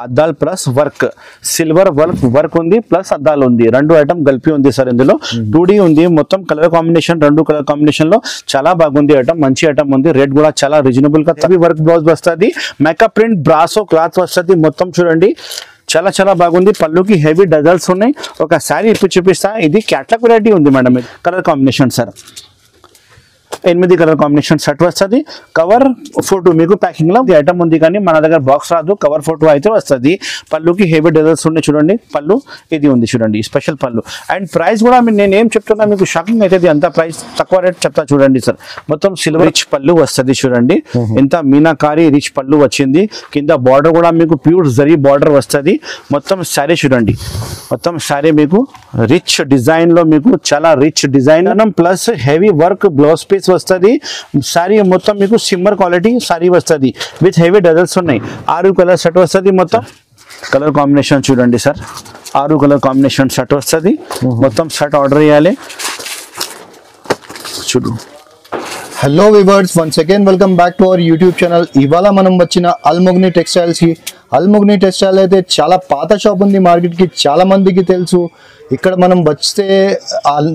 అద్దాల్ plus work, silver work ఉంది plus అద్దాలు ఉంది, రెండు ఐటమ్ కలిపి ఉంది సార్. ఇందులో 2D ఉంది, మొత్తం కలర్ కాంబినేషన్, రెండు కలర్ కాంబినేషన్ లో చాలా బాగుంది ఐటమ్, మంచి ఐటమ్ ఉంది. రేట్ కూడా చాలా రీజనబుల్ గా వర్క్ బ్లౌజ్ వస్తుంది, మేకప్ ప్రింట్ బ్రాసో క్లాత్ వస్తుంది. మొత్తం చూడండి చాలా చాలా బాగుంది. పళ్ళుకి హెవీ డజల్స్ ఉన్నాయి. ఒక శారీ ఇప్పుడు చూపిస్తా. ఇది క్యాట్లాగ్ వెరైటీ ఉంది madam. Colour combination sir 8 colour combination set వస్తుంది. కవర్ ఫోటో మీకు ప్యాకింగ్ లో ఐటమ్ ఉంది, కానీ మన దగ్గర బాక్స్ రాదు, కవర్ ఫోటో అయితే వస్తుంది. పళ్ళుకి హెవీ డజల్స్ ఉన్నాయి చూడండి. పళ్ళు ఇది ఉంది చూడండి, స్పెషల్ పళ్ళు. అండ్ ప్రైస్ కూడా నేను ఏం చెప్తున్నా మీకు షాకింగ్ అవుతుంది, అంత ప్రైస్ తక్కువ రేట్ చెప్తా చూడండి సార్. మొత్తం సిల్వర్ రిచ్ పళ్ళు వస్తుంది చూడండి, ఇంత మీనాకారి రిచ్ పళ్ళు వచ్చింది. కింద బార్డర్ కూడా మీకు ప్యూర్ జరీ బార్డర్ వస్తుంది. మొత్తం శారీ చూడండి, మొత్తం శారీ మీకు రిచ్ డిజైన్ లో, మీకు చాలా rich design plus heavy work blouse piece వస్తుంది. సారీ మొత్తం మీకు సిమ్మర్ క్వాలిటీ సారీ వస్తుంది విత్ హెవీ డజల్స్ ఉన్నాయి. 6 కలర్ సెట్ వస్తుంది. మొత్తం కలర్ కాంబినేషన్ చూడండి సార్, 6 కలర్ కాంబినేషన్ సెట్ వస్తుంది. మొత్తం సెట్ ఆర్డర్ చేయాలి. చూడు. Hello viewers, once again welcome back to our YouTube channel. ఇవాళ మనం వచ్చిన అల్మోగ్ని టెక్స్టైల్స్ కి. అల్మోగ్ని టెక్స్టైల్ అయితే చాలా పాత షాప్ ఉంది, మార్కెట్ కి చాలా మందికి తెలుసు. ఇక్కడ మనం వస్తే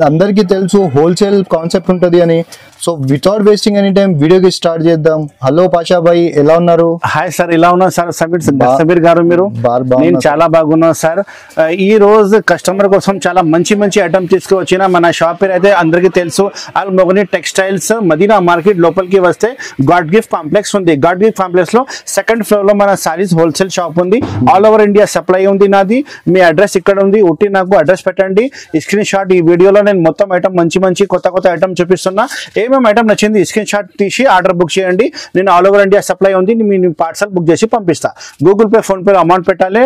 అందరికీ తెలుసు హోల్సేల్ కాన్సెప్ట్ ఉంటుంది అని. So without wasting any time వీడియోకి స్టార్ట్ చేద్దాం. హలో పాషా భాయ్, ఎలా ఉన్నారు? హాయ్ సార్, ఎలా ఉన్నారు సార్? సమీర్ గారు మీరు? నేను చాలా బాగున్నాను సార్. ఈ రోజు కస్టమర్ కోసం చాలా మంచి మంచి ఐటమ్ తీసుకువచ్చిన. మన షాప్ పేరు అయితే అందరికీ తెలుసు, అల్మోగ్ని టెక్స్టైల్స్. మదీనా మార్కెట్ లోపలికి వస్తే గాడ్ గిఫ్ట్ కాంప్లెక్స్ ఉంది. గాడ్ గిఫ్ట్ కాంప్లెక్స్ లో సెకండ్ ఫ్లోర్ లో మన సారీస్ హోల్సేల్ షాప్ ఉంది. ఆల్ ఓవర్ ఇండియా సప్లై ఉంది నాది. మీ అడ్రస్ ఇక్కడ ఉంది, ఉట్టి నాకు అడ్రస్ పెట్టండి, స్క్రీన్ షాట్. ఈ వీడియోలో నేను మొత్తం ఐటమ్ మంచి మంచి కొత్త కొత్త ఐటమ్ చూపిస్తున్నా. ఏమేమి ఐటమ్ నచ్చింది స్క్రీన్ షాట్ తీసి ఆర్డర్ బుక్ చేయండి. నేను ఆల్ ఓవర్ ఇండియా సప్లై ఉంది, మీ పార్సల్ బుక్ చేసి పంపిస్తా. Google pay, phone pay amount పెట్టాలి.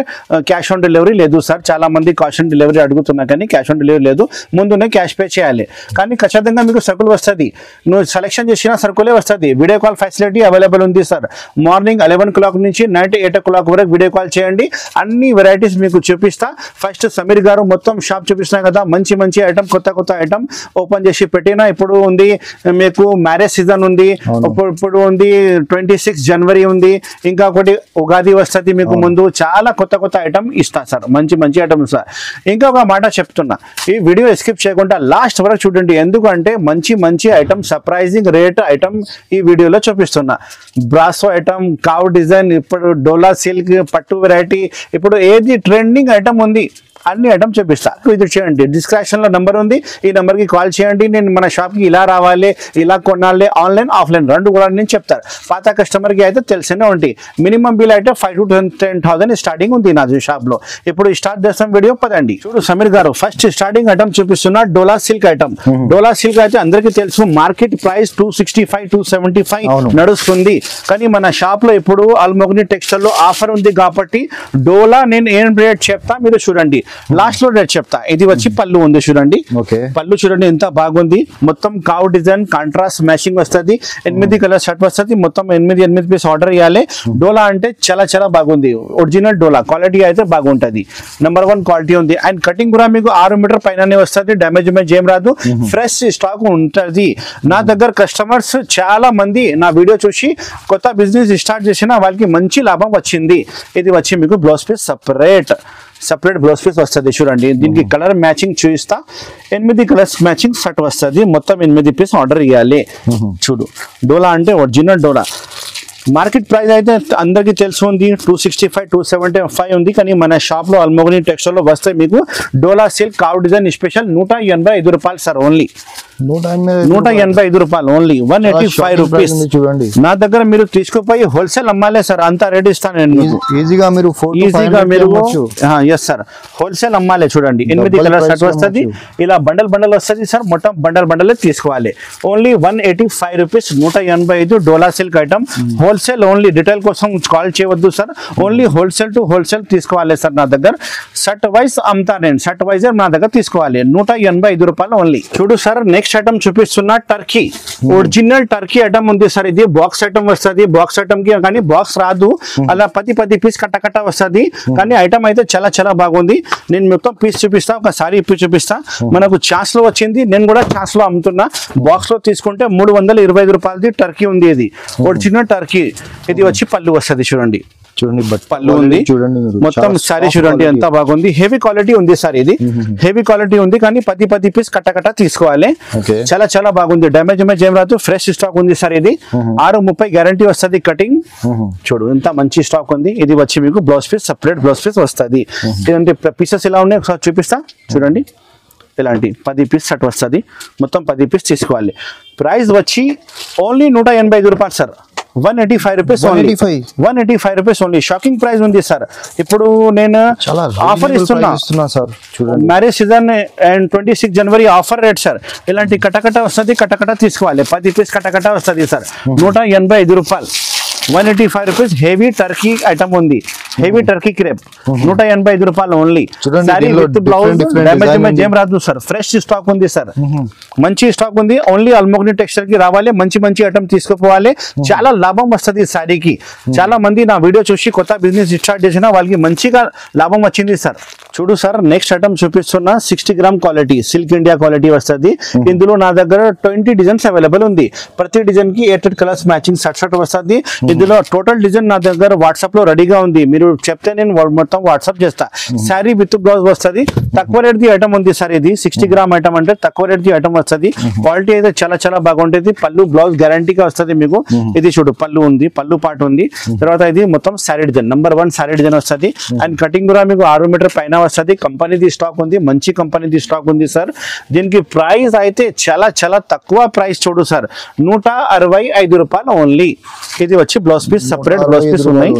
క్యాష్ ఆన్ డెలివరీ లేదు సార్. చాలా మంది క్యాష్ ఆన్ డెలివరీ అడుగుతున్నా, కానీ క్యాష్ ఆన్ డెలివరీ లేదు, ముందునే క్యాష్ పే చేయాలి. కానీ ఖచ్చితంగా మీకు సరుకులు వస్తుంది, నువ్వు సెలెక్షన్ చేసిన సరుకులే వస్తుంది. వీడియో కాల్ ఫెసిలిటీ అవైలబుల్ ఉంది సార్. మార్నింగ్ 11 o'clock నుంచి నైట్ 8 o'clock వరకు వీడియో కాల్ చేయండి. అన్ని వెరైటీస్ మీకు చూపిస్తా. ఫస్ట్ సమీర్ గారు మొత్తం షాప్ చూపిస్తున్నా కదా, మంచి మంచి ఐటమ్, కొత్త కొత్త ఐటమ్ ఓపెన్ చేసి పెట్టినా. ఇప్పుడు ఉంది మీకు మ్యారేజ్ సీజన్ ఉంది, ఇప్పుడు ఉంది 26 జనవరి ఉంది, ఇంకా ఒకటి ఉగాది వస్తుంది మీకు ముందు. చాలా కొత్త కొత్త ఐటమ్ ఇస్తా సార్, మంచి మంచి ఐటమ్ సార్. ఇంకా ఒక మాట చెప్తున్నా, ఈ వీడియో స్కిప్ చేయకుండా లాస్ట్ వరకు చూడండి, ఎందుకంటే మంచి మంచి ఐటమ్, సర్ప్రైజింగ్ రేట్ ఐటమ్ ఈ వీడియోలో చూపిస్తున్నా. బ్రాసో ఐటమ్, కావ్ డిజైన్, ఇప్పుడు డోలా సిల్క్, పట్టు వెరైటీ, ఇప్పుడు ఏది ట్రెండింగ్ ఐటమ్ ఉంది అన్ని ఐటమ్ చూపిస్తా. ఇది చేయండి, డిస్క్రిప్షన్ లో నంబర్ ఉంది, ఈ నెంబర్ కి కాల్ చేయండి. నేను మన షాప్ కి ఇలా రావాలి, ఇలా కొనాలి, ఆన్లైన్ ఆఫ్లైన్ రెండు కూడా నేను చెప్తాను. పాత కస్టమర్ కి అయితే తెలిసినే ఉంటాయి. మినిమం బిల్ అయితే 5 to 10,000 స్టార్టింగ్ ఉంది నా షాప్ లో. ఇప్పుడు స్టార్ట్ చేస్తాం వీడియో, పదండి. చూడు సమీర్ గారు, ఫస్ట్ స్టార్టింగ్ ఐటమ్ చూపిస్తున్నా, డోలా సిల్క్ ఐటమ్. డోలా సిల్క్ అయితే అందరికీ తెలుసు, మార్కెట్ ప్రైస్ 265, 275 నడుస్తుంది. కానీ మన షాప్ లో ఇప్పుడు అల్మోగ్ని టెక్స్టైల్ లో ఆఫర్ ఉంది కాబట్టి డోలా నేను ఏం రేట్ చెప్తా మీరు చూడండి, లాస్ట్ లో రేట్ చెప్తా. ఇది వచ్చి పళ్ళు ఉంది చూడండి, పళ్ళు చూడండి ఎంత బాగుంది. మొత్తం కావ్ డిజైన్ కాంట్రాస్ట్ మ్యాచింగ్ వస్తుంది. 8 కలర్ షర్ట్ వస్తుంది. మొత్తం 8 పీస్ ఆర్డర్ ఇవ్వాలి. డోలా అంటే చాలా చాలా బాగుంది, ఒరిజినల్ డోలా క్వాలిటీ అయితే బాగుంటది, నెంబర్ 1 క్వాలిటీ ఉంది. అండ్ కటింగ్ కూడా మీకు 6 మీటర్ పైననే వస్తుంది, డ్యామేజ్ ఏం రాదు, ఫ్రెష్ స్టాక్ ఉంటుంది. నా దగ్గర కస్టమర్స్ చాలా మంది నా వీడియో చూసి కొత్త బిజినెస్ స్టార్ట్ చేసిన వాళ్ళకి మంచి లాభం వచ్చింది. ఇది వచ్చి మీకు blouse piece separate blouse piece వస్తుంది చూడండి. దీనికి కలర్ మ్యాచింగ్ చూపిస్తా. 8 కలర్స్ మ్యాచింగ్ సెట్ వస్తుంది. మొత్తం 8 పీస్ ఆర్డర్ ఇవ్వాలి. చూడు, డోలా అంటే ఒరిజినల్ డోలా. మార్కెట్ ప్రైస్ అయితే అందరికీ తెలుసు ఉంది, 265, 275 ఉంది. కానీ మన షాప్ లో అల్మోగ్ని టెక్స్టైల్ లో వస్తే మీకు డోలా సిల్క్ కావ్ డిజైన్ స్పెషల్ 185 రూపాయలు సార్. ఓన్లీ 185 రూపాయలు, ఓన్లీ 185 రూపీస్. చూడండి, నా దగ్గర మీరు తీసుకుపోయి హోల్సేల్ అమ్మాలే సార్, అంత రేట్ ఇస్తాను నేను. ఈజీగా మీరు ఎస్ సార్, హోల్సేల్ అమ్మాలే. చూడండి 8 కలర్ సెట్ వస్తుంది, ఇలా బండల్ వస్తుంది సార్. మొత్తం బండల్ తీసుకోవాలి. Only 185 rupees, 185 dola silk item. Wholesale only, retail కోసం కాల్ చేయవద్దు sir, only wholesale to wholesale తీసుకోవాలి సార్. నా దగ్గర షర్ట్ వైజ్ అమ్ముతా నేను, షర్ట్ వైజ్ నా దగ్గర తీసుకోవాలి. 185 రూపాయలు ఓన్లీ. చూడు సార్, నెక్స్ట్ ఐటమ్ చూపిస్తున్నా, టర్కీ. ఒరిజినల్ టర్కీ ఐటమ్ ఉంది సార్. ఇది బాక్స్ ఐటమ్ వస్తుంది. బాక్స్ ఐటమ్ కి కానీ బాక్స్ రాదు, అలా 10 పీస్ కట్ట వస్తుంది. కానీ ఐటమ్ అయితే చాలా చాలా బాగుంది. నేను మొత్తం పీస్ చూపిస్తా, ఒకసారి ఇప్పి చూపిస్తా. మనకు ఛాన్స్ లో వచ్చింది, నేను కూడా ఛాన్స్ లో అమ్ముతున్నా. బాక్స్ లో తీసుకుంటే 325 రూపాయలది టర్కీ ఉంది. ఇది ఒరిజినల్ టర్కీ. ఇది వచ్చి పళ్ళు వస్తుంది చూడండి. చూడండి పళ్ళు ఉంది చూడండి మొత్తం సారీ చూడండి ఎంత బాగుంది హెవీ క్వాలిటీ ఉంది సార్ ఇది హెవీ క్వాలిటీ ఉంది కానీ 10 పీస్ కట్ట తీసుకోవాలి చాలా చాలా బాగుంది డ్యామేజ్ ఏం రాదు ఫ్రెష్ స్టాక్ ఉంది సార్ ఇది 6:30 గ్యారంటీ వస్తుంది కటింగ్ చూడు ఎంత మంచి స్టాక్ ఉంది ఇది వచ్చి మీకు blouse piece separate blouse piece వస్తుంది ఇలాంటి పీసెస్ ఎలా ఉన్నాయి ఒకసారి చూపిస్తా చూడండి ఇలాంటి 10 పీస్ సెట్ వస్తుంది మొత్తం 10 పీస్ తీసుకోవాలి ప్రైస్ వచ్చి ఓన్లీ 185 రూపాయలు sir 185 rupees only 185 rupees only shocking price ఉంది సార్ ఇప్పుడు నేను ఆఫర్ ఇస్తున్నా సార్ చూడండి marriage season and 26 January offer rate sir ఇలాంటి కటకట వస్తుంది కటకట తీసుకోవాలి 10 పీస్ కటకట వస్తుంది సార్ 185 రూపాయలు 185 రూపీస్ హెవీ టర్కీ ఐటమ్ ఉంది హెవీ టర్కీ క్రేప్ 185 రూపాయలు only sorry with blouse damage ఏం రాదు సార్ ఫ్రెష్ స్టాక్ ఉంది సార్ మంచి స్టాక్ ఉంది ఓన్లీ అల్మోగ్ని టెక్స్టైల్ కి రావాలి మంచి ఐటమ్ తీసుకుపోవాలి చాలా లాభం వస్తుంది సారీకి చాలా మంది నా వీడియో చూసి కొత్త బిజినెస్ స్టార్ట్ చేసిన వాళ్ళకి మంచిగా లాభం వచ్చింది సార్ చూడు సార్ నెక్స్ట్ ఐటమ్ చూపిస్తున్నా 60 gram quality silk India quality వస్తుంది ఇందులో నా దగ్గర 20 డిజైన్స్ అవైలబుల్ ఉంది ప్రతి డిజైన్ కి 8 కలర్స్ మ్యాచింగ్ షర్ట్ వస్తుంది ఇందులో టోటల్ డిజైన్ నా దగ్గర వాట్సాప్ లో రెడీగా ఉంది మీరు చెప్తే నేను మొత్తం వాట్సాప్ చేస్తా శారీ విత్ బ్లౌజ్ వస్తుంది తక్కువ రేట్ ది ఐటమ్ ఉంది సార్ ఇది 60 గ్రామ్ ఐటమ్ అంటే తక్కువ రేట్ ది ఐటమ్ వస్తుంది క్వాలిటీ అయితే చాలా చాలా బాగుంటుంది పళ్ళు బ్లౌజ్ గ్యారంటీగా వస్తుంది మీకు ఇది చూడు పళ్ళు ఉంది పళ్ళు పాటు ఉంది తర్వాత ఇది మొత్తం sari design number 1 sari design వస్తుంది అండ్ కటింగ్ కూడా మీకు 6 మీటర్ పైన వస్తుంది కంపెనీది స్టాక్ ఉంది మంచి కంపెనీది స్టాక్ ఉంది సార్ దీనికి ప్రైస్ అయితే చాలా చాలా తక్కువ ప్రైస్ చూడు సార్ 165 రూపాయలు ఓన్లీ ఇది వచ్చి blouse piece separate blouse piece ఉన్నాయి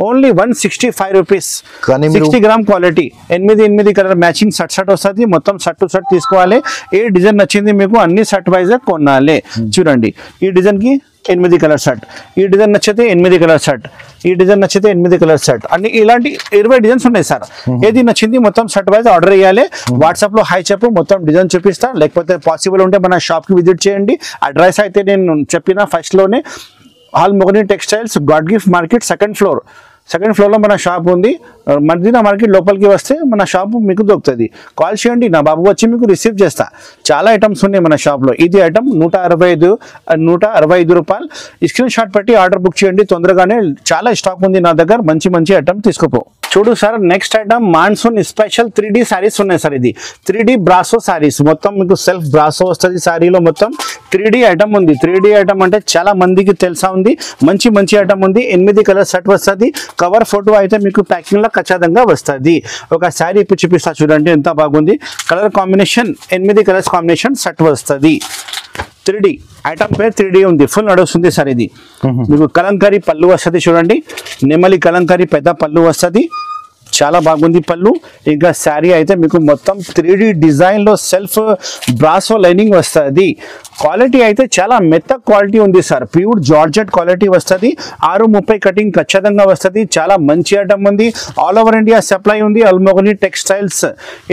only 165 rupees 60 gram quality 8 colour matching shirt వస్తుంది మొత్తం షర్ట్ టు షర్ట్ తీసుకోవాలి ఏ డిజైన్ నచ్చింది మీకు అన్ని షర్ట్ వైజ్ కొనాలి చూడండి ఈ డిజైన్ కి 8 కలర్ షర్ట్ ఈ డిజైన్ నచ్చితే 8 కలర్ షర్ట్ ఈ డిజైన్ నచ్చితే 8 కలర్ షర్ట్ అన్ని ఇలాంటి 20 డిజైన్స్ ఉన్నాయి సార్ ఏది నచ్చింది మొత్తం షర్ట్ వైజ్ ఆర్డర్ చేయాలి వాట్సాప్ లో హై చెప్పు మొత్తం డిజైన్ చూపిస్తా లేకపోతే పాసిబుల్ ఉంటే మన షాప్ కి విజిట్ చేయండి అడ్రస్ అయితే నేను చెప్పిన ఫస్ట్ లోనే అల్మోగ్ని textiles god gift market second floor లో మన షాప్ ఉంది మదీనా మార్కెట్ లోపలికి వస్తే మన షాప్ మీకు దొరుకుతుంది కాల్ చేయండి నా బాబు వచ్చి మీకు రిసీవ్ చేస్తా చాలా ఐటమ్స్ ఉన్నాయి మన షాప్లో ఇది ఐటమ్ 165 రూపాయలు స్క్రీన్ షాట్ పెట్టి ఆర్డర్ బుక్ చేయండి తొందరగానే చాలా స్టాక్ ఉంది నా దగ్గర మంచి ఐటమ్ తీసుకోపో చూడు sir next item monsoon special 3D saris ఉన్నాయి సార్ ఇది 3D బ్రాసో సారీస్ మొత్తం మీకు సెల్ఫ్ బ్రాసో వస్తుంది సారీలో మొత్తం 3D ఐటమ్ ఉంది 3D ఐటమ్ అంటే చాలా మందికి తెలుసా ఉంది మంచి ఐటమ్ ఉంది 8 కలర్ సెట్ వస్తుంది కవర్ ఫోటో అయితే మీకు ప్యాకింగ్ లో ఖచ్చితంగా వస్తుంది ఒక సారీ ఇప్పుడు చూపిస్తా చూడండి ఎంత బాగుంది colour combination 8 colours combination set వస్తుంది 3D ఐటమ్ పేరు 3D ఉంది ఫుల్ నడుస్తుంది సార్ ఇది మీకు కలంకారీ పళ్ళు వస్తుంది చూడండి నెమలి కలంకారీ పెద్ద పళ్ళు వస్తుంది చాలా బాగుంది పళ్ళు ఇంకా శారీ అయితే మీకు మొత్తం 3D డిజైన్ లో సెల్ఫ్ బ్రాసో లైనింగ్ వస్తుంది క్వాలిటీ అయితే చాలా మెత్త క్వాలిటీ ఉంది సార్ ప్యూర్ జార్జెట్ క్వాలిటీ వస్తుంది 6:30 కటింగ్ ఖచ్చితంగా వస్తుంది చాలా మంచి ఐటమ్ ఉంది ఆల్ ఓవర్ ఇండియా సప్లై ఉంది అల్మోగ్ని టెక్స్టైల్స్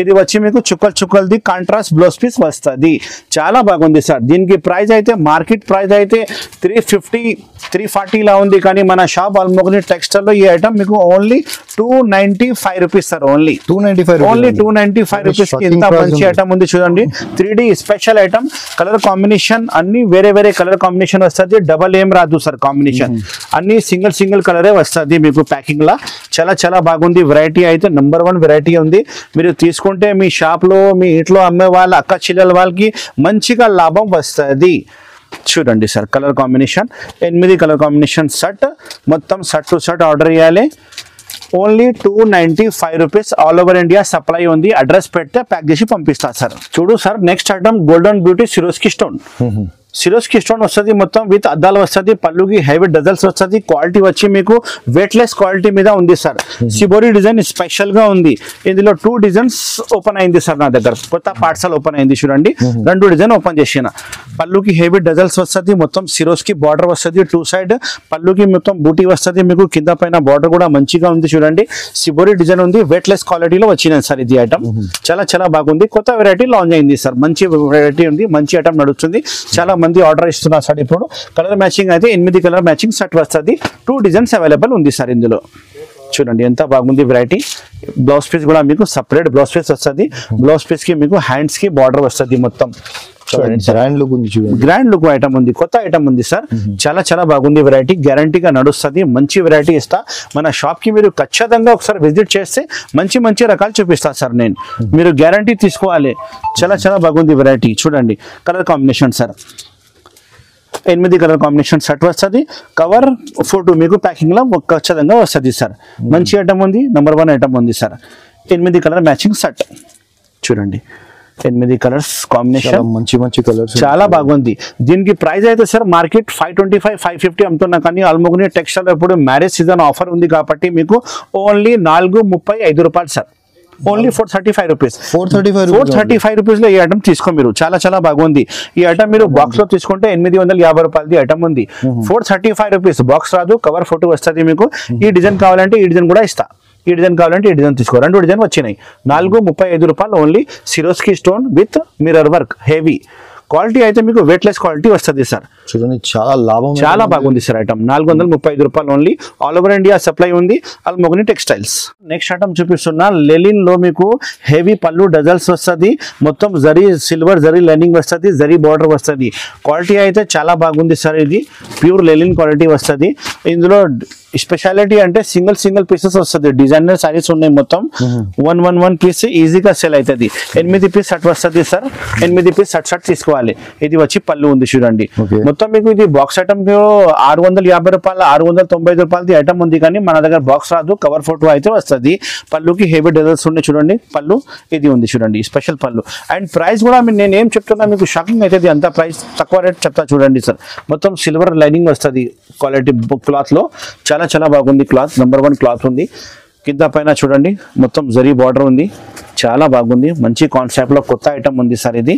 ఇది వచ్చి మీకు చుక్కల్ది కాంట్రాస్ట్ బ్లౌజ్ పీస్ వస్తుంది చాలా బాగుంది సార్ దీనికి ప్రైస్ అయితే మార్కెట్ ప్రైస్ అయితే 340 లా ఉంది కానీ మన షాప్ అల్మోగ్ని టెక్స్టైల్ లో ఈ ఐటమ్ మీకు only 295 rupees sir only 295 rupees కి ఇంత మంచి ఐటమ్ ఉంది చూడండి 3D special item colour combination అన్ని వేరే కలర్ కాంబినేషన్ వస్తుంది డబల్ ఏం రాదు సార్ కాంబినేషన్ అన్ని సింగిల్ కలరే వస్తుంది మీకు ప్యాకింగ్ లా చాలా బాగుంది వెరైటీ అయితే నంబర్ 1 వెరైటీ ఉంది మీరు తీసుకుంటే మీ షాప్ లో మీ ఇంట్లో అమ్మే వాళ్ళ అక్క చెల్లెల వాళ్ళకి మంచిగా లాభం వస్తుంది చూడండి sir colour combination 8 colour combination shirt మొత్తం షర్ట్ టు షర్ట్ ఆర్డర్ చేయాలి only 295 rupees all over India supply ఉంది అడ్రస్ పెడితే ప్యాక్ చేసి పంపిస్తా సార్ చూడు sir next item golden beauty Swarovski stone వస్తుంది మొత్తం విత్ అద్దాలు వస్తుంది పళ్ళుకి హెవీ డజల్స్ వస్తుంది క్వాలిటీ వచ్చి మీకు వెయిట్లెస్ క్వాలిటీ మీద ఉంది సార్ సిబోరి డిజైన్ స్పెషల్ గా ఉంది ఇందులో 2 డిజైన్స్ ఓపెన్ అయింది సార్ నా దగ్గర కొత్త పార్సల్ ఓపెన్ అయింది చూడండి 2 డిజైన్ ఓపెన్ చేసిన పళ్ళుకి హెవీ డజల్స్ వస్తుంది మొత్తం సిరోస్కి బార్డర్ వస్తుంది 2 సైడ్ పళ్ళుకి మొత్తం బూటీ వస్తుంది మీకు కింద పైన బార్డర్ కూడా మంచిగా ఉంది చూడండి సిబోరి డిజైన్ ఉంది వెయిట్లెస్ క్వాలిటీలో వచ్చింది సార్ ఇది ఐటమ్ చాలా బాగుంది కొత్త వెరైటీ లాంచ్ అయింది సార్ మంచి వెరైటీ ఉంది మంచి ఐటమ్ నడుస్తుంది చాలా మంది ఆర్డర్ ఇస్తున్నారు సార్ ఇప్పుడు కలర్ మ్యాచింగ్ అయితే 8 కలర్ మ్యాచింగ్ సెట్ వస్తుంది 2 డిజైన్స్ అవైలబుల్ ఉంది సార్ ఇందులో చూడండి ఎంత బాగుంది వెరైటీ బ్లౌజ్ పీస్ కూడా మీకు సపరేట్ బ్లౌజ్ పీస్ వస్తుంది బ్లౌజ్ పీస్ కి మీకు హ్యాండ్స్ కి బార్డర్ వస్తుంది మొత్తం గ్రాండ్ లుక్ ఉంది చూడండి, గ్రాండ్ లుక్ ఐటమ్ ఉంది, కొత్త ఐటమ్ ఉంది సార్. చాలా బాగుంది వెరైటీ, గ్యారంటీగా నడుస్తుంది. మంచి వెరైటీ ఇస్తా. మన షాప్ కి మీరు ఖచ్చితంగా ఒకసారి విజిట్ చేస్తే మంచి రకాలు చూపిస్తా సార్ నేను. మీరు గ్యారంటీ తీసుకోవాలి. చాలా బాగుంది వెరైటీ. చూడండి colour combination sir, 8 colour combination set వస్తుంది. కవర్ ఫోటో మీకు ప్యాకింగ్ లో ఖచ్చితంగా వస్తుంది సార్. మంచి ఐటమ్ ఉంది, నెంబర్ 1 ఐటమ్ ఉంది సార్. 8 కలర్ మ్యాచింగ్ సెట్ చూడండి, 8 కలర్స్ కాంబినేషన్, మంచి కలర్స్, చాలా బాగుంది. దీనికి ప్రైస్ అయితే సార్ మార్కెట్ 525 550 అమ్ముతున్నా, కానీ అల్మోగ్ని టెక్స్టైల్ ఇప్పుడు మ్యారేజ్ సీజన్ ఆఫర్ ఉంది కాబట్టి మీకు ఓన్లీ 435 రూపాయలు సార్. Only 435 rupees. 435 రూపీస్ లో ఈ ఐటమ్ తీసుకో మీరు. చాలా బాగుంది. ఈ ఐటమ్ మీరు బాక్స్ లో తీసుకుంటే 850 రూపాయలది ఐటమ్ ఉంది. 435 రూపీస్. బాక్స్ రాదు, కవర్ ఫోటో వస్తుంది మీకు. ఈ డిజైన్ కావాలంటే ఈ డిజైన్ కూడా ఇస్తా, ఈ డిజైన్ కావాలంటే ఈ డిజైన్ తీసుకో. 2 డిజైన్ వచ్చినాయి. 435 రూపాయలు only. Swarovski stone with mirror work, heavy quality అయితే మీకు వెయిట్లెస్ క్వాలిటీ వస్తుంది సార్. చూడండి చాలా లాభం, చాలా బాగుంది సార్ ఐటమ్. 435 రూపాయలు only. All over India supply ఉంది అల్మోగ్ని టెక్స్టైల్స్. నెక్స్ట్ ఐటమ్ చూపిస్తున్నా, లెలిన్ లో మీకు హెవీ పళ్ళు డజల్స్ వస్తుంది. మొత్తం జరీ సిల్వర్ జరీ లైనింగ్ వస్తుంది, జరీ బార్డర్ వస్తుంది. క్వాలిటీ అయితే చాలా బాగుంది సార్. ఇది ప్యూర్ లెలిన్ క్వాలిటీ వస్తుంది. ఇందులో స్పెషాలిటీ అంటే సింగిల్ పీసెస్ వస్తుంది. డిజైనర్ సారీస్ ఉన్నాయి మొత్తం. 1 పీస్ ఈజీగా సెల్ అవుతుంది. 8 పీస్ షర్ట్ వస్తుంది సార్. 8 పీస్ షర్ట్ తీసుకోవాలి. ఇది వచ్చి పళ్ళు ఉంది చూడండి. మొత్తం మీకు ఇది బాక్స్ ఐటమ్ 650 రూపాయలు 695 రూపాయలది ఐటమ్ ఉంది, కానీ మన దగ్గర బాక్స్ రాదు, కవర్ ఫోటో అయితే వస్తుంది. పళ్ళుకి హెవీ డజల్స్ ఉన్నాయి చూడండి. పళ్ళు ఇది ఉంది చూడండి, స్పెషల్ పళ్ళు. అండ్ ప్రైస్ కూడా నేను ఏం చెప్తున్నా మీకు షాకింగ్ అవుతుంది. అంత ప్రైస్ తక్కువ రేట్ చెప్తా చూడండి సార్. మొత్తం సిల్వర్ లైనింగ్ వస్తుంది క్వాలిటీ క్లాత్ లో. చాలా బాగుంది క్లాత్. నెంబర్ 1 క్లాత్ ఉంది. కింద పైన చూడండి మొత్తం జరీ బార్డర్ ఉంది. చాలా బాగుంది. మంచి కాన్సెప్ట్ లో కొత్త ఐటమ్ ఉంది సార్. ఇది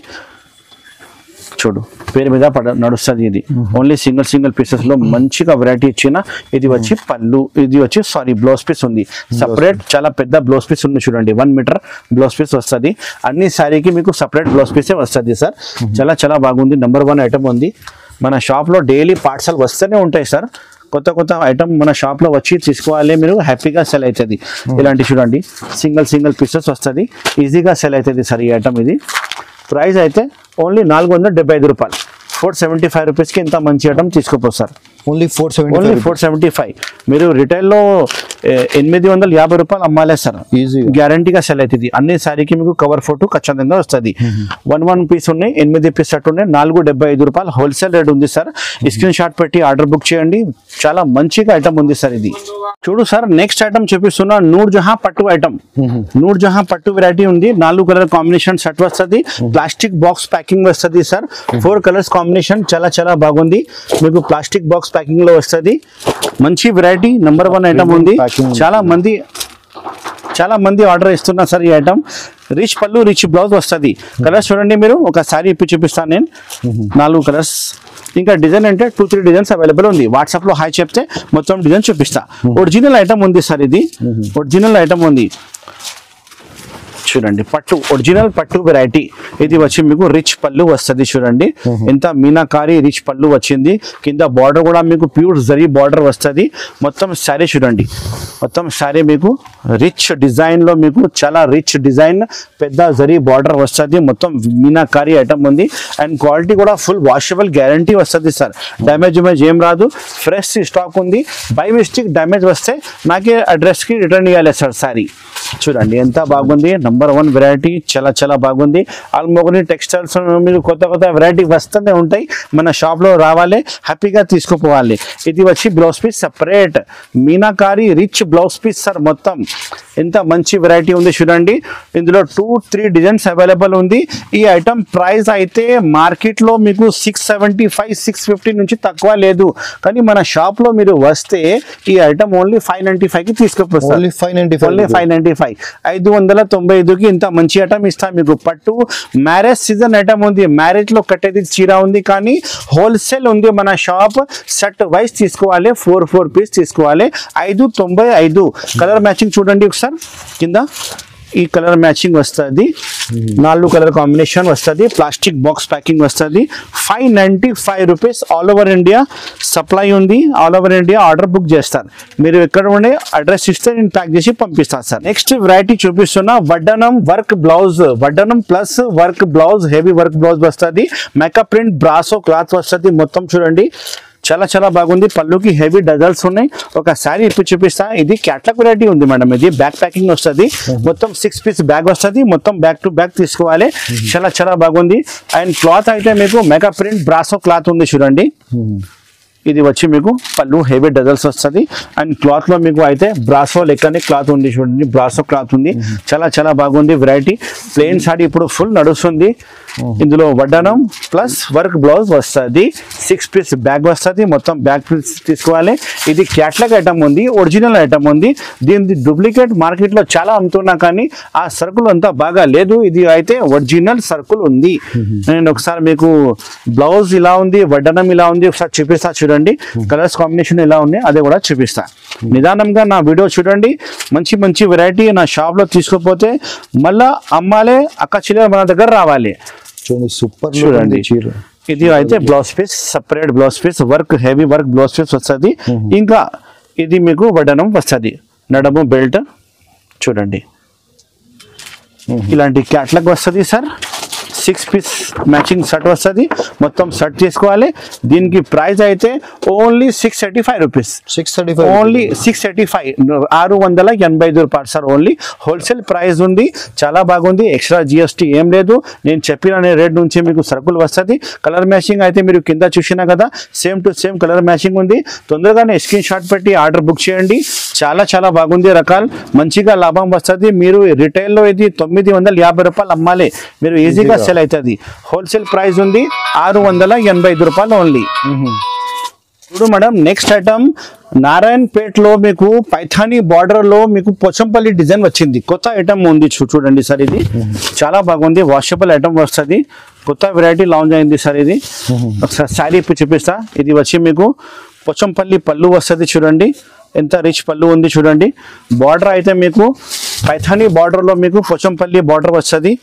చూడు పేరు మీద నడుస్తుంది. ఇది ఓన్లీ సింగిల్ పీసెస్ లో మంచిగా వెరైటీ ఇచ్చిన. ఇది వచ్చి పళ్ళు, ఇది వచ్చి బ్లౌజ్ పీస్ ఉంది సపరేట్. చాలా పెద్ద బ్లౌజ్ పీస్ ఉంది చూడండి. 1 మీటర్ బ్లౌజ్ పీస్ వస్తుంది. అన్ని శారీకి మీకు సపరేట్ బ్లౌజ్ పీసే వస్తుంది సార్. చాలా బాగుంది. నెంబర్ 1 ఐటమ్ ఉంది. మన షాప్ లో డైలీ పార్సల్ వస్తూనే ఉంటాయి సార్. కొత్త ఐటమ్ మన షాప్ లో వచ్చి తీసుకోవాలి, మీరు హ్యాపీగా సెల్ అవుతుంది. ఇలాంటి చూడండి సింగిల్ పీసెస్ వస్తుంది, ఈజీగా సెల్ అవుతుంది సార్ ఈ ఐటమ్. ఇది ప్రైస్ అయితే ఓన్లీ 475 రూపాయలు. 475 రూపీస్కి ఇంత మంచి ఐటమ్ తీసుకోపోదు సార్. ఓన్లీ 475. మీరు రిటైల్లో 850 రూపాయలు అమ్మాలే సార్. గ్యారంటీగా సెల్ అవుతుంది. అన్ని శారీకి మీకు కవర్ ఫోటో ఖచ్చితంగా వస్తుంది. 1 పీస్ ఉన్నాయి, 8 పీస్ సెట్ ఉన్నాయి. 475 రూపాయలు హోల్సేల్ రేట్ ఉంది సార్. స్క్రీన్ షాట్ పెట్టి ఆర్డర్ బుక్ చేయండి. చాలా మంచిగా ఐటమ్ ఉంది సార్. ఇది చూడు సార్. నెక్స్ట్ ఐటమ్ చూపిస్తున్నా, నూర్ జహాం పట్టు ఐటమ్. నూర్ జహాం పట్టు వెరైటీ ఉంది. 4 కలర్ కాంబినేషన్ సెట్ వస్తుంది. ప్లాస్టిక్ బాక్స్ ప్యాకింగ్ వస్తుంది సార్. 4 కలర్స్ కాంబినేషన్ చాలా బాగుంది. మీకు ప్లాస్టిక్ బాక్స్ ప్యాకింగ్ లో వస్తుంది. మంచి వెరైటీ. నెంబర్ 1 ఐటమ్ ఉంది. చాలా మంది ఆర్డర్ ఇస్తున్నా సార్ ఈ ఐటమ్. రిచ్ పళ్ళు రిచ్ బ్లౌజ్ వస్తుంది. కలర్స్ చూడండి మీరు. ఒక సారీ ఇప్పి చూపిస్తాను నేను. 4 కలర్స్. ఇంకా డిజైన్ అంటే 2-3 డిజైన్స్ అవైలబుల్ ఉంది. వాట్సాప్ లో హాయ్ చెప్తే మొత్తం డిజైన్ చూపిస్తా. ఒరిజినల్ ఐటమ్ ఉంది సార్. ఇది ఒరిజినల్ ఐటమ్ ఉంది చూడండి. పట్టు ఒరిజినల్ పట్టు వెరైటీ. ఇది వచ్చి మీకు రిచ్ పళ్ళు వస్తుంది చూడండి. ఎంత మీనాకారి రిచ్ పళ్ళు వచ్చింది. కింద బార్డర్ కూడా మీకు ప్యూర్ జరీ బార్డర్ వస్తుంది. మొత్తం శారీ చూడండి. మొత్తం శారీ మీకు రిచ్ డిజైన్ లో మీకు చాలా రిచ్ డిజైన్, పెద్ద జరీ బార్డర్ వస్తుంది. మొత్తం మీనాకారి ఐటమ్ ఉంది. అండ్ క్వాలిటీ కూడా ఫుల్ వాషబుల్ గ్యారంటీ వస్తుంది సార్. డ్యామేజ్ ఏం రాదు. ఫ్రెష్ స్టాక్ ఉంది. బై మిస్టేక్ డ్యామేజ్ వస్తే నాకే అడ్రస్ కి రిటర్న్ ఇవ్వాలి సార్ శారీ. చూడండి ఎంత బాగుంది. Number 1 variety. చాలా బాగుంది. అల్మోగ్ని టెక్స్టైల్స్ మీరు కొత్త వెరైటీ వస్తూనే ఉంటాయి. మన షాప్ లో రావాలి, హ్యాపీగా తీసుకుపోవాలి. ఇది వచ్చి blouse piece separate meenakari rich blouse piece sir. మొత్తం ఎంత మంచి వెరైటీ ఉంది చూడండి. ఇందులో 2-3 డిజైన్స్ అవైలబుల్ ఉంది. ఈ ఐటమ్ ప్రైస్ అయితే మార్కెట్ లో మీకు 675-650 నుంచి తక్కువ లేదు, కానీ మన షాప్ లో మీరు వస్తే ఈ ఐటమ్ ఓన్లీ 595 కి తీసుకుపోతారు. ఓన్లీ 595. 595కి ఇంత మంచి ఐటమ్ ఇస్తా మీకు. పట్టు మ్యారేజ్ సీజన్ ఐటమ్ ఉంది. మ్యారేజ్ లో కట్టేది చీర ఉంది, కానీ హోల్సేల్ ఉంది మన షాప్. సెట్ వైజ్ తీసుకోవాలి. 4 పీస్ తీసుకోవాలి. 595. కలర్ మ్యాచింగ్ చూడండి ఒకసారి. కింద ఈ కలర్ మ్యాచింగ్ వస్తుంది, 4 కలర్ కాంబినేషన్ వస్తుంది, ప్లాస్టిక్ బాక్స్ ప్యాకింగ్ వస్తుంది. 595 rupees. All over India supply ఉంది. All over India order book చేస్తారు. మీరు ఎక్కడ ఉండే అడ్రస్ ఇస్తే నేను ప్యాక్ చేసి పంపిస్తాను సార్. నెక్స్ట్ వెరైటీ చూపిస్తున్నా వడ్డనం వర్క్ బ్లౌజ్, వడ్డనం plus work blouse, heavy work blouse వస్తుంది. మేకప్ ప్రింట్ బ్రాసో క్లాత్ వస్తుంది. మొత్తం చూడండి చాలా చాలా బాగుంది. పళ్ళుకి హెవీ డజల్స్ ఉన్నాయి. ఒక శారీ ఇప్పుడు చూపిస్తా. ఇది క్యాట్లాగ్ వెరైటీ ఉంది మేడం. ఇది బ్యాక్ ప్యాకింగ్ వస్తుంది. మొత్తం 6 పీస్ బ్యాగ్ వస్తుంది. మొత్తం బ్యాక్ టు బ్యాక్ తీసుకోవాలి. చాలా చాలా బాగుంది. అండ్ క్లాత్ అయితే మీకు మేకప్ ప్రింట్ బ్రాసో క్లాత్ ఉంది చూడండి. ఇది వచ్చి మీకు పళ్ళు హెవీ డజల్స్ వస్తుంది. అండ్ క్లాత్ లో మీకు అయితే బ్రాసో లెక్కనే క్లాత్ ఉంది చూడండి. బ్రాసో క్లాత్ ఉంది. చాలా చాలా బాగుంది వెరైటీ. ప్లెయిన్ సారీ ఇప్పుడు ఫుల్ నడుస్తుంది. ఇందులో వడ్డనం ప్లస్ వర్క్ బ్లౌజ్ వస్తుంది. 6 పీస్ బ్యాగ్ వస్తుంది. మొత్తం బ్యాగ్ పీస్ తీసుకోవాలి. ఇది క్యాట్లాగ్ ఐటమ్ ఉంది, ఒరిజినల్ ఐటమ్ ఉంది. దీని డూప్లికేట్ మార్కెట్ లో చాలా అమ్ముతున్నా కానీ ఆ సర్కుల్ అంతా బాగా లేదు. ఇది అయితే ఒరిజినల్ సర్కుల్ ఉంది. నేను ఒకసారి మీకు బ్లౌజ్ ఇలా ఉంది, వడ్డనం ఇలా ఉంది, ఒకసారి చూపిస్తా చూడండి. కలర్స్ కాంబినేషన్ ఎలా ఉంది అదే కూడా చూపిస్తా. నిదానంగా నా వీడియో చూడండి. మంచి మంచి వెరైటీ నా షాప్ లో తీసుకోపోతే మళ్ళా అమ్మాలే అక్క చెల్లెలు మన దగ్గర రావాలి. సూపర్ చూడండి. ఇది అయితే blouse piece, separate blouse piece, work heavy work blouse piece వస్తుంది. ఇంకా ఇది మీకు వడ్డనం వస్తుంది. నడము బెల్ట్ చూడండి. ఇలాంటి క్యాట్లాగ్ వస్తుంది సార్. 6 పీస్ మ్యాచింగ్ షర్ట్ వస్తుంది. మొత్తం షర్ట్ తీసుకోవాలి. దీనికి ప్రైస్ అయితే ఓన్లీ 635 రూపీస్. 635 ఓన్లీ 685, 685 రూపాయలు సార్. ఓన్లీ హోల్సేల్ ప్రైస్ ఉంది. చాలా బాగుంది. ఎక్స్ట్రా జిఎస్టీ ఏం లేదు. నేను చెప్పిన రేట్ నుంచి మీకు సర్కుల్ వస్తుంది. కలర్ మ్యాచింగ్ అయితే మీరు కింద చూసినా కదా, same to same colour matching ఉంది. తొందరగానే స్క్రీన్ షాట్ పెట్టి ఆర్డర్ బుక్ చేయండి. చాలా చాలా బాగుంది. రకాలు మంచిగా లాభం వస్తుంది. మీరు రిటైల్లో ఇది 950 రూపాయలు అమ్మాలి. మీరు ఈజీగా సేల్ అవుతుంది. హోల్సేల్ ప్రైస్ ఉంది 685 రూపాయలు ఓన్లీ. ఇప్పుడు మేడం నెక్స్ట్ ఐటమ్ నారాయణపేట్ లో మీకు పైథానీ బార్డర్ లో మీకు పోచంపల్లి డిజైన్ వచ్చింది. కొత్త ఐటమ్ ఉంది. చూడండి సార్. ఇది చాలా బాగుంది. వాషబుల్ ఐటమ్ వస్తుంది. కొత్త వెరైటీ లాంచ్ అయింది సార్. ఇది ఒకసారి శారీ ఇప్పుడు చూపిస్తా. ఇది వచ్చి మీకు పోచంపల్లి పళ్ళు వస్తుంది. చూడండి ఎంత రిచ్ పళ్ళు ఉంది చూడండి. బార్డర్ అయితే మీకు పైథానీ బార్డర్ లో మీకు పోచంపల్లి బార్డర్ వస్తుంది.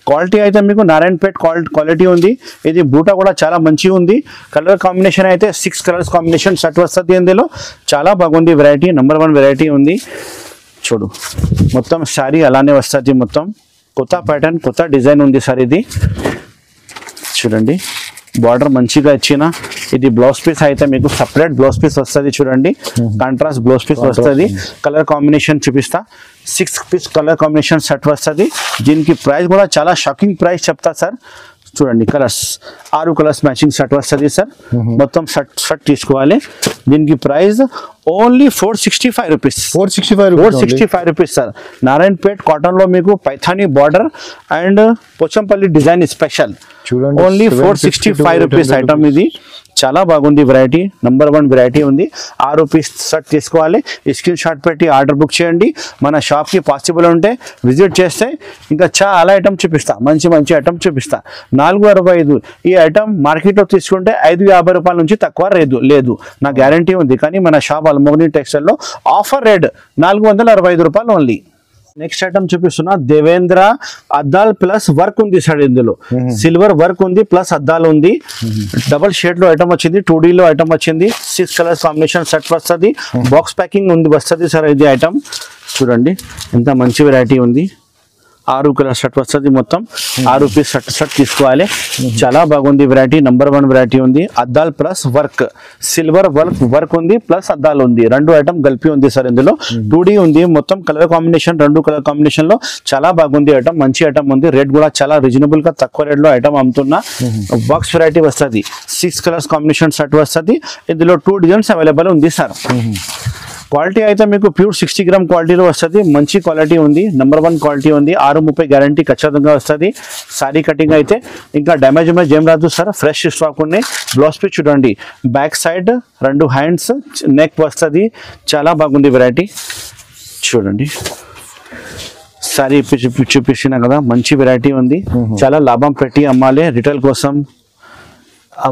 క్వాలిటీ అయితే మీకు నారాయణపేట్ క్వాలిటీ ఉంది. ఇది బూటా కూడా చాలా మంచిగా ఉంది. కలర్ కాంబినేషన్ అయితే 6 కలర్స్ కాంబినేషన్ షర్ట్ వస్తుంది. ఇందులో చాలా బాగుంది వెరైటీ. నెంబర్ 1 వెరైటీ ఉంది. చూడు మొత్తం శారీ అలానే వస్తుంది. మొత్తం కొత్త ప్యాటర్న్, కొత్త డిజైన్ ఉంది సార్. ఇది చూడండి. బార్డర్ మంచిగా ఇచ్చిన. ఇది బ్లౌజ్ పీస్ అయితే మీకు సపరేట్ బ్లౌజ్ పీస్ వస్తుంది. చూడండి కాంట్రాస్ట్ బ్లౌజ్ పీస్ వస్తుంది. కలర్ కాంబినేషన్ చూపిస్తా. 6 పీస్ కలర్ కాంబినేషన్ సెట్ వస్తుంది. దీనికి ప్రైస్ కూడా చాలా షాకింగ్ ప్రైస్ చెప్తా సార్. చూడండి కలర్స్ 6 కలర్స్ మ్యాచింగ్ షర్ట్ వస్తుంది సార్. మొత్తం షర్ట్ తీసుకోవాలి. దీనికి price only 465 rupees. 465 rupees sir. Narayanpet cotton లో మీకు Paithani border and Pochampally design special. Only 465 rupees item. ఇది చాలా బాగుంది వెరైటీ. నెంబర్ 1 వెరైటీ ఉంది. 6 పీస్ షర్ట్ తీసుకోవాలి. స్క్రీన్ షాట్ పెట్టి ఆర్డర్ బుక్ చేయండి. మన షాప్ కి పాసిబుల్ ఉంటే విజిట్ చేస్తే ఇంకా చాలా ఐటమ్ చూపిస్తా. మంచి మంచి ఐటమ్ చూపిస్తా. 465. ఈ ఐటమ్ మార్కెట్ లో తీసుకుంటే 550 రూపాయల నుంచి తక్కువ లేదు. నా గ్యారంటీ ఉంది. కానీ మన షాప్ అల్మోగ్ని టెక్స్టైల్ లో ఆఫర్ రేట్ 465 రూపాయలు ఓన్లీ. నెక్స్ట్ ఐటమ్ చూపిస్తున్నా. దేవేంద్ర అద్దాల్ ప్లస్ వర్క్ ఉంది సార్. ఇందులో సిల్వర్ వర్క్ ఉంది ప్లస్ అద్దాలు ఉంది. డబల్ షేడ్ లో ఐటమ్ వచ్చింది. 2D లో ఐటమ్ వచ్చింది. 6 కలర్స్ కాంబినేషన్ సెట్ వస్తుంది. బాక్స్ ప్యాకింగ్ ఉంది వస్తుంది సార్. ఇది ఐటమ్ చూడండి ఎంత మంచి వెరైటీ ఉంది. 6 కలర్ షర్ట్ వస్తుంది. మొత్తం 6 పీస్ షర్ట్ తీసుకోవాలి. చాలా బాగుంది వెరైటీ. నెంబర్ 1 వెరైటీ ఉంది. అద్దాల్ ప్లస్ వర్క్, సిల్వర్ వర్క్ ఉంది ప్లస్ అద్దాలు ఉంది. 2 ఐటమ్ కలిపి ఉంది సార్. ఇందులో 2D ఉంది. మొత్తం కలర్ కాంబినేషన్ 2 కలర్ కాంబినేషన్ లో చాలా బాగుంది ఐటమ్. మంచి ఐటమ్ ఉంది. రేట్ కూడా చాలా రీజనబుల్ గా తక్కువ రేట్ లో ఐటమ్ అమ్ముతున్నా. బాక్స్ వెరైటీ వస్తుంది. 6 కలర్స్ కాంబినేషన్ షర్ట్ వస్తుంది. ఇందులో 2 డిజైన్స్ అవైలబుల్ ఉంది సార్. క్వాలిటీ అయితే మీకు ప్యూర్ 60 గ్రామ్ క్వాలిటీలో వస్తుంది. మంచి క్వాలిటీ ఉంది. నెంబర్ 1 క్వాలిటీ ఉంది. 630 గ్యారంటీ ఖచ్చితంగా వస్తుంది. సారీ కటింగ్ అయితే ఇంకా డ్యామేజ్ ఏం రాదు సార్. ఫ్రెష్ స్టాక్ ఉన్నాయి. బ్లౌజ్ పీస్ చూడండి. బ్యాక్ సైడ్ 2 హ్యాండ్స్ నెక్ వస్తుంది. చాలా బాగుంది వెరైటీ. చూడండి సారీ చూపించిన కదా మంచి వెరైటీ ఉంది. చాలా లాభం పెట్టి అమ్మాలి రిటైల్ కోసం.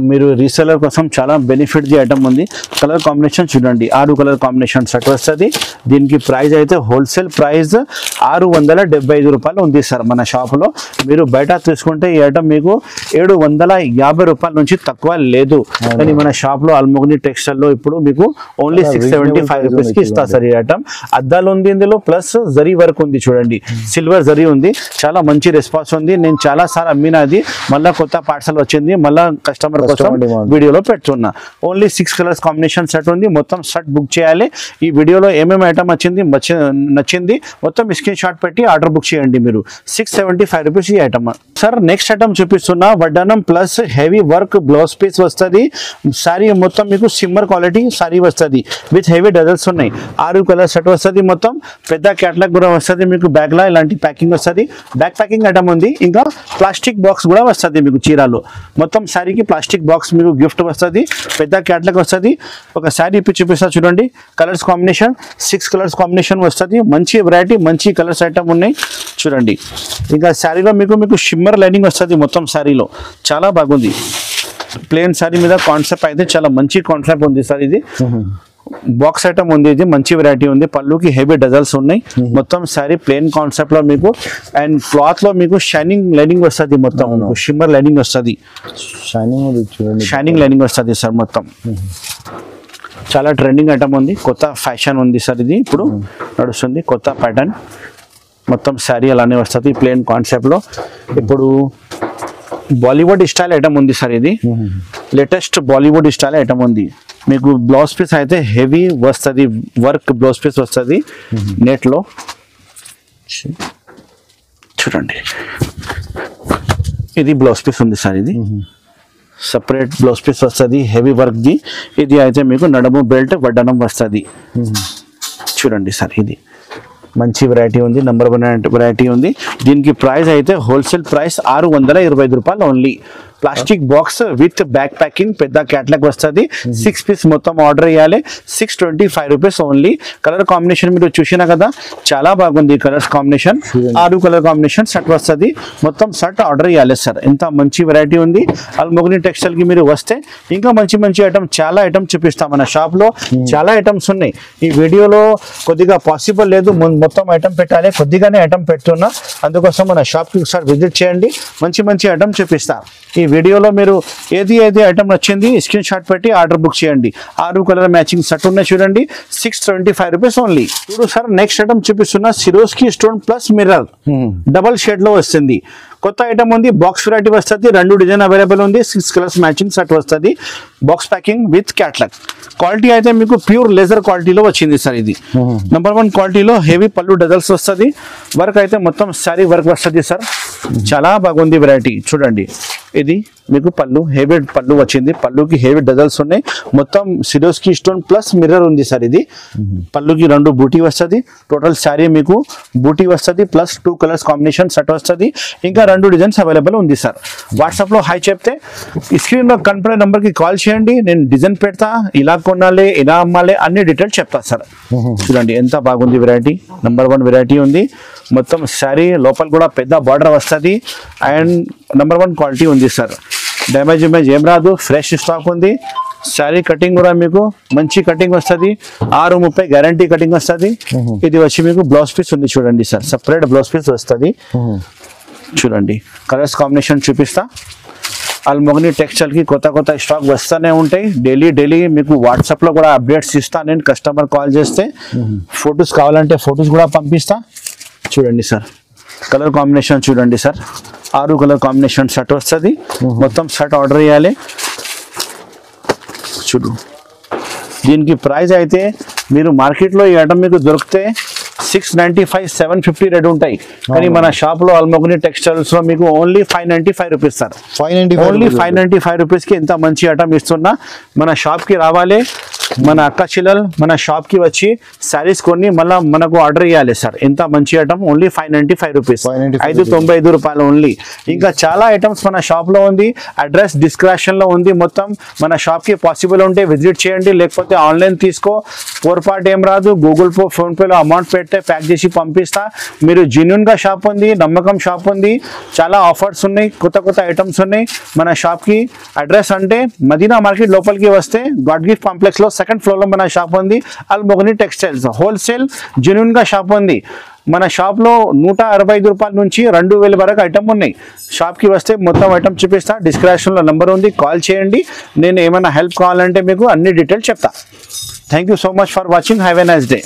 మీరు రీసెలర్ కోసం చాలా బెనిఫిట్ ది ఐటమ్ ఉంది. కలర్ కాంబినేషన్ చూడండి, 6 కలర్ కాంబినేషన్ సెట్ వస్తుంది. దీనికి ప్రైస్ అయితే హోల్సేల్ ప్రైస్ 675 రూపాయలు ఉంది సార్ మన షాప్లో. మీరు బయట తీసుకుంటే ఈ ఐటమ్ మీకు 750 రూపాయల నుంచి తక్కువ లేదు. కానీ మన షాప్లో అల్మోగ్ని టెక్స్టైల్లో ఇప్పుడు మీకు ఓన్లీ 675 రూపీస్కి ఇస్తా సార్ ఈ ఐటమ్. అద్దాలు ఉంది ఇందులో, ప్లస్ జరీ వర్క్ ఉంది చూడండి, సిల్వర్ జరీ ఉంది. చాలా మంచి రెస్పాన్స్ ఉంది. నేను చాలా సార్ అమ్మినా, అది మళ్ళీ కొత్త పార్సల్ వచ్చింది, మళ్ళీ కస్టమర్ కోసం వీడియోలో పెడుతున్నా. ఓన్లీ 6 కలర్స్ కాంబినేషన్ సెట్ ఉంది. మొత్తం సెట్ బుక్ చేయాలి. ఈ వీడియోలో ఏమేమి ఐటమ్ వచ్చింది నచ్చింది మొత్తం స్క్రీన్ షాట్ పెట్టి ఆర్డర్ బుక్ చేయండి మీరు. 675 రూపీస్ ఈ ఐటమ్ సార్. నెక్స్ట్ ఐటమ్ చూపిస్తున్నా, వడ్డానం plus heavy work blouse piece వస్తుంది. సారీ మొత్తం మీకు సిమ్మర్ క్వాలిటీ సారీ వస్తుంది విత్ హెవీ డజల్స్ ఉన్నాయి. 6 కలర్ సెట్ వస్తుంది. మొత్తం పెద్ద క్యాటలాగ్ కూడా వస్తుంది మీకు. బ్యాగ్ లా ఇలాంటి ప్యాకింగ్ వస్తుంది. బ్యాక్ ప్యాకింగ్ ఐటమ్ ఉంది. ఇంకా ప్లాస్టిక్ బాక్స్ కూడా వస్తుంది మీకు చీరాలో. మొత్తం సారీకి ప్లాస్టిక్ బాక్స్ మీకు గిఫ్ట్ వస్తుంది. పెద్ద క్యాటలాగ్ వస్తుంది. ఒక సారీ ఇప్పి చూపిస్తా చూడండి. కలర్స్ కాంబినేషన్ 6 కలర్స్ కాంబినేషన్ వస్తుంది. మంచి వెరైటీ, మంచి కలర్స్ ఐటమ్ ఉన్నాయి చూడండి. ఇంకా శారీలో మీకు షిమ్మర్ లైనింగ్ వస్తుంది మొత్తం శారీలో. చాలా బాగుంది. ప్లేన్ శారీ మీద కాన్సెప్ట్ అయితే చాలా మంచి కాన్సెప్ట్ ఉంది సార్. ఇది బాక్స్ ఐటమ్ ఉంది. ఇది మంచి వెరైటీ ఉంది. పళ్ళుకి హెవీ డజల్స్ ఉన్నాయి. మొత్తం సారీ ప్లేన్ కాన్సెప్ట్ లో మీకు, అండ్ క్లాత్ లో మీకు షైనింగ్ లైనింగ్ వస్తుంది. మొత్తం షిమ్మర్ లైనింగ్ వస్తుంది, షైనింగ్ లైనింగ్ వస్తుంది సార్. మొత్తం చాలా ట్రెండింగ్ ఐటమ్ ఉంది. కొత్త ఫ్యాషన్ ఉంది సార్. ఇది ఇప్పుడు నడుస్తుంది కొత్త ప్యాటర్న్. మొత్తం శారీ అలానే వస్తుంది ప్లేన్ కాన్సెప్ట్ లో. ఇప్పుడు బాలీవుడ్ స్టైల్ ఐటమ్ ఉంది సార్. ఇది లేటెస్ట్ బాలీవుడ్ స్టైల్ ఐటమ్ ఉంది. మీకు బ్లౌజ్ పీస్ అయితే హెవీ వస్తుంది, వర్క్ బ్లౌజ్ పీస్ వస్తుంది నెట్ లో చూడండి. ఇది బ్లౌజ్ పీస్ ఉంది సార్. ఇది సపరేట్ బ్లౌజ్ పీస్ వస్తుంది హెవీ వర్క్ ది. ఇది అయితే మీకు నడుము బెల్ట్ వడ్డానం వస్తుంది చూడండి సార్. ఇది మంచి వెరైటీ ఉంది, నెంబర్ 1 వెరైటీ ఉంది. దీనికి ప్రైస్ అయితే హోల్సేల్ ప్రైస్ 625 రూపాయలు only. Plastic box with back packing, పెద్ద క్యాటలాగ్ వస్తుంది. 6 పీస్ మొత్తం ఆర్డర్ చేయాలి. 625 రూపీస్ ఓన్లీ. కలర్ కాంబినేషన్ మీరు చూసినా కదా, చాలా బాగుంది colours combination. 6 colour combination set వస్తుంది. మొత్తం సెట్ ఆర్డర్ చేయాలి సార్. ఎంత మంచి వెరైటీ ఉంది. అల్మోగ్ని టెక్స్టైల్ కి మీరు వస్తే ఇంకా మంచి మంచి ఐటమ్, చాలా ఐటమ్ చూపిస్తాం. మన షాప్ లో చాలా ఐటమ్స్ ఉన్నాయి. ఈ వీడియోలో కొద్దిగా పాసిబుల్ లేదు, మొత్తం ఐటమ్ పెట్టాలి. కొద్దిగానే ఐటమ్ పెడుతున్నా, అందుకోసం మన షాప్ కి ఒకసారి విజిట్ చేయండి. మంచి మంచి ఐటమ్ చూపిస్తా. ఈ వీడియోలో మీరు ఏది ఐటమ్ నచ్చింది స్క్రీన్ షాట్ పెట్టి ఆర్డర్ బుక్ చేయండి. 6 కలర్ మ్యాచింగ్ సెట్ ఉన్నాయి చూడండి. 625 రూపీస్ ఓన్లీ. చూడు సార్, నెక్స్ట్ ఐటమ్ చూపిస్తున్నా, Swarovski stone plus mirror double shade లో వస్తుంది. కొత్త ఐటమ్ ఉంది. బాక్స్ వెరైటీ వస్తుంది. 2 డిజైన్ అవైలబుల్ ఉంది. 6 కలర్స్ మ్యాచింగ్ సెట్ వస్తుంది. Box packing with catalogue. Quality అయితే మీకు ప్యూర్ లేజర్ క్వాలిటీలో వచ్చింది సార్. ఇది నెంబర్ 1 క్వాలిటీలో హెవీ పళ్ళు డజల్స్ వస్తుంది. వర్క్ అయితే మొత్తం సారీ వర్క్ వస్తుంది సార్. చాలా బాగుంది వెరైటీ చూడండి. ఇది మీకు పళ్ళు హెవీ పళ్ళు వచ్చింది. పళ్ళుకి హెవీ డజల్స్ ఉన్నాయి. మొత్తం సిరోస్కి స్టోన్ ప్లస్ మిర్రర్ ఉంది సార్. ఇది పళ్ళుకి 2 బూటీ వస్తుంది. టోటల్ శారీ మీకు బూటీ వస్తుంది ప్లస్ 2 కలర్స్ కాంబినేషన్ సెట్ వస్తుంది. ఇంకా 2 డిజైన్స్ అవైలబుల్ ఉంది సార్. వాట్సాప్ లో హాయ్ చెప్తే స్క్రీన్ లో కనపడే నంబర్ కి కాల్ చేయండి. నేను డిజైన్ పెడతా, ఇలా కొనాలి, ఇలా అమ్మాలి, అన్ని డీటెయిల్స్ చెప్తా సార్. చూడండి ఎంత బాగుంది వెరైటీ. నెంబర్ 1 వెరైటీ ఉంది. మొత్తం శారీ లోపల కూడా పెద్ద బార్డర్ వస్తుంది. అండ్ నెంబర్ 1 క్వాలిటీ ఉంది సార్. డ్యామేజ్ ఏం రాదు, ఫ్రెష్ స్టాక్ ఉంది. శారీ కటింగ్ కూడా మీకు మంచి కటింగ్ వస్తుంది. 630 గ్యారంటీ కటింగ్ వస్తుంది. ఇది వచ్చి మీకు బ్లౌజ్ పీస్ ఉంది చూడండి సార్. సపరేట్ బ్లౌజ్ పీస్ వస్తుంది చూడండి. కలర్స్ కాంబినేషన్ చూపిస్తా. అల్మోగ్ని టెక్స్టైల్ కి కొత్త స్టాక్ వస్తూనే ఉంటాయి. డైలీ మీకు వాట్సాప్ లో కూడా అప్డేట్స్ ఇస్తా. నేను కస్టమర్ కాల్ చేస్తే ఫొటోస్ కావాలంటే ఫొటోస్ కూడా పంపిస్తా. చూడండి సార్, కలర్ కాంబినేషన్ చూడండి సార్. 6 కలర్ కాంబినేషన్ షర్ట్ వస్తుంది. మొత్తం షర్ట్ ఆర్డర్ చేయాలి. చూడు, దీనికి ప్రైస్ అయితే మీరు మార్కెట్లో ఈ ఐటమ్ మీకు దొరికితే 695, 750 రేట్ ఉంటాయి. కానీ మన షాప్ లో అల్మోగ్ని టెక్స్టైల్స్ లో మీకు only 595 rupees sir. Only 595 rupees కి ఎంత మంచి ఐటమ్ ఇస్తున్నా. మన షాప్ కి రావాలి, మన అక్క చెల్లెలు మన షాప్ కి వచ్చి శారీస్ కొన్ని మళ్ళీ మనకు ఆర్డర్ ఇవ్వాలి సార్. ఎంత మంచి ఐటమ్, ఓన్లీ 595 రూపీస్, 595 రూపాయలు ఓన్లీ. ఇంకా చాలా ఐటమ్స్ మన షాప్ లో ఉంది. అడ్రస్ డిస్క్రిప్షన్ లో ఉంది మొత్తం. మన షాప్ కి పాసిబుల్ ఉంటే విజిట్ చేయండి, లేకపోతే ఆన్లైన్ తీసుకో. పొరపాటు ఏం రాదు, గూగుల్ పే ఫోన్ పేలో అమౌంట్ పెడితే ప్యాక్ చేసి పంపిస్తా. మీరు జెన్యూన్ గా షాప్ ఉంది, నమ్మకం షాప్ ఉంది, చాలా ఆఫర్స్ ఉన్నాయి, కొత్త కొత్త ఐటమ్స్ ఉన్నాయి మన షాప్ కి. అడ్రస్ అంటే మదీనా మార్కెట్ లోపలికి వస్తే గాడ్ గిఫ్ట్ కాంప్లెక్స్ లో సెకండ్ ఫ్లోర్ లో మన షాప్ ఉంది. అల్ మొగ్ని టెక్స్టైల్స్ హోల్సేల్ జెన్యూన్ గా షాప్ ఉంది. మన షాప్ లో 165 రూపాయల నుంచి 2000 వరకు ఐటమ్ ఉన్నాయి. షాప్ కి వస్తే మొత్తం ఐటమ్ చూపిస్తా. డిస్క్రిప్షన్ లో నంబర్ ఉంది, కాల్ చేయండి. నేను ఏమైనా హెల్ప్ కావాలంటే మీకు అన్ని డీటెయిల్స్ చెప్తా. Thank you so much for watching. Have a nice day.